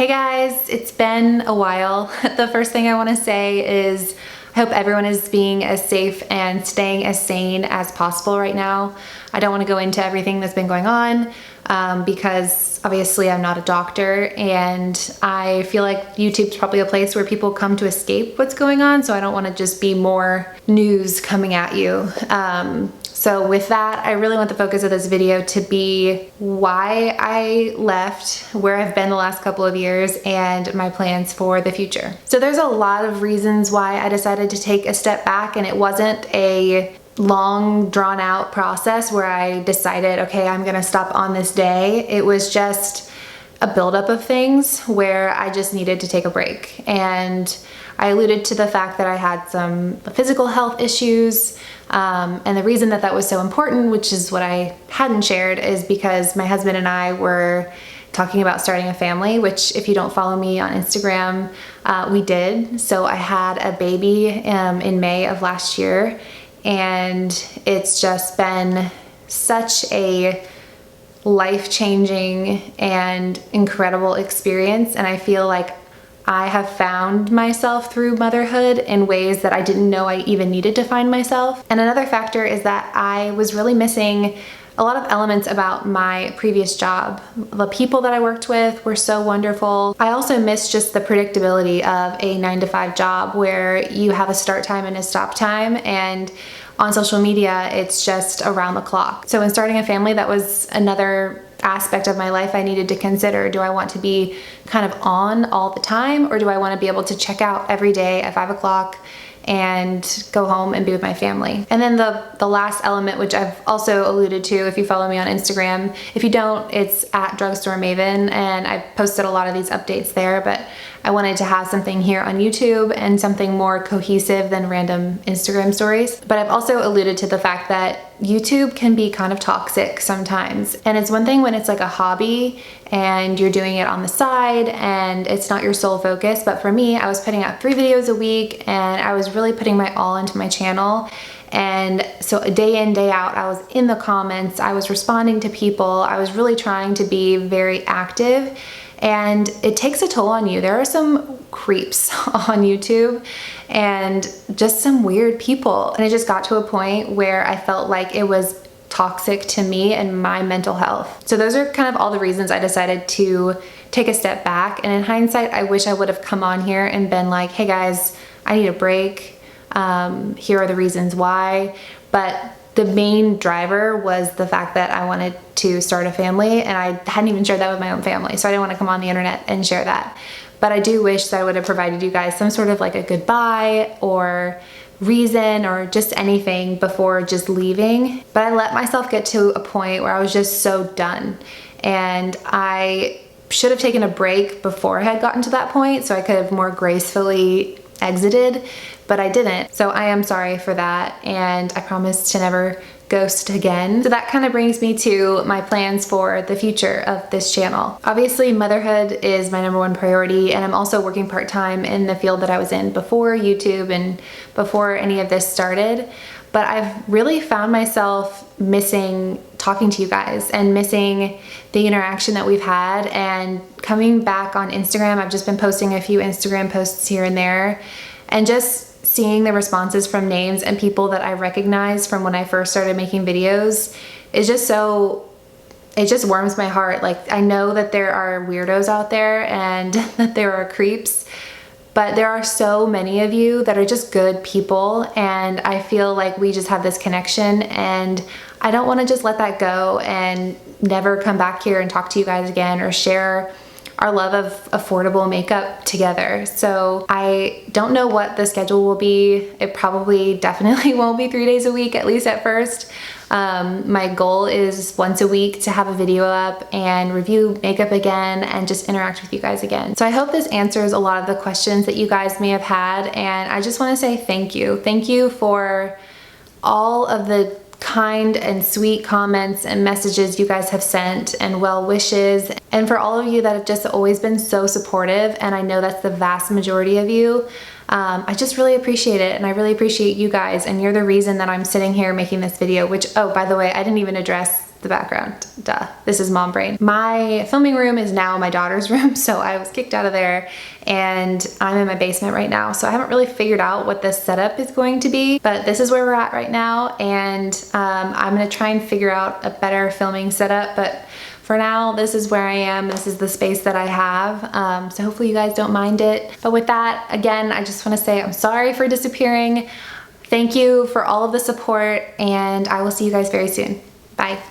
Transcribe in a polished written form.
Hey guys, it's been a while. The first thing I want to say is I hope everyone is being as safe and staying as sane as possible right now. I don't want to go into everything that's been going on because obviously I'm not a doctor, and I feel like YouTube's probably a place where people come to escape what's going on, so I don't want to just be more news coming at you. So with that, I really want the focus of this video to be why I left, where I've been the last couple of years, and my plans for the future. So there's a lot of reasons why I decided to take a step back, and it wasn't a long drawn out process where I decided, okay, I'm gonna stop on this day. It was just a buildup of things where I just needed to take a break. And I alluded to the fact that I had some physical health issues. And the reason that that was so important, which is what I hadn't shared, is because my husband and I were talking about starting a family, which if you don't follow me on Instagram, we did. So I had a baby in May of last year, and it's just been such a life-changing and incredible experience. And I feel like I have found myself through motherhood in ways that I didn't know I even needed to find myself. And another factor is that I was really missing a lot of elements about my previous job. The people that I worked with were so wonderful. I also missed just the predictability of a 9-to-5 job where you have a start time and a stop time, and on social media, it's just around the clock. So in starting a family, that was another aspect of my life I needed to consider. Do I want to be kind of on all the time, or do I want to be able to check out every day at 5 o'clock and go home and be with my family? And then the last element, which I've also alluded to if you follow me on Instagram. If you don't, it's at Drugstore Maven, and I posted a lot of these updates there, but I wanted to have something here on YouTube and something more cohesive than random Instagram stories. But I've also alluded to the fact that YouTube can be kind of toxic sometimes. And it's one thing when it's like a hobby and you're doing it on the side and it's not your sole focus. But for me, I was putting out 3 videos a week, and I was really putting my all into my channel. And so day in, day out, I was in the comments, I was responding to people, I was really trying to be very active. And it takes a toll on you. There are some creeps on YouTube and just some weird people. And it just got to a point where I felt like it was toxic to me and my mental health. So those are kind of all the reasons I decided to take a step back. And in hindsight, I wish I would have come on here and been like, hey guys, I need a break. Here are the reasons why. But the main driver was the fact that I wanted to start a family, and I hadn't even shared that with my own family, so I didn't want to come on the internet and share that. But I do wish that I would have provided you guys some sort of like a goodbye or reason or just anything before just leaving. But I let myself get to a point where I was just so done, and I should have taken a break before I had gotten to that point so I could have more gracefully exited, but I didn't. So I am sorry for that, and I promise to never ghost again. So that kind of brings me to my plans for the future of this channel. Obviously, motherhood is my #1 priority, and I'm also working part-time in the field that I was in before YouTube and before any of this started. But I've really found myself missing talking to you guys and missing the interaction that we've had. And coming back on Instagram, I've just been posting a few Instagram posts here and there, and just seeing the responses from names and people that I recognize from when I first started making videos is just so, it just warms my heart. Like, I know that there are weirdos out there and that there are creeps, but there are so many of you that are just good people, and I feel like we just have this connection, and I don't want to just let that go and never come back here and talk to you guys again or share our love of affordable makeup together. So I don't know what the schedule will be. It probably definitely won't be 3 days a week, at least at first. My goal is once a week to have a video up and review makeup again and just interact with you guys again. So I hope this answers a lot of the questions that you guys may have had, and I just want to say thank you. Thank you for all of the kind and sweet comments and messages you guys have sent, and well wishes, and for all of you that have just always been so supportive, and I know that's the vast majority of you. I just really appreciate it, and I really appreciate you guys, and you're the reason that I'm sitting here making this video, which, oh, by the way, I didn't even address the background, duh. This is mom brain. My filming room is now my daughter's room, so I was kicked out of there and I'm in my basement right now. So I haven't really figured out what this setup is going to be, but this is where we're at right now. And I'm gonna try and figure out a better filming setup, but for now, this is where I am. This is the space that I have. So hopefully you guys don't mind it. But with that, again, I just wanna say I'm sorry for disappearing. Thank you for all of the support, and I will see you guys very soon. Bye.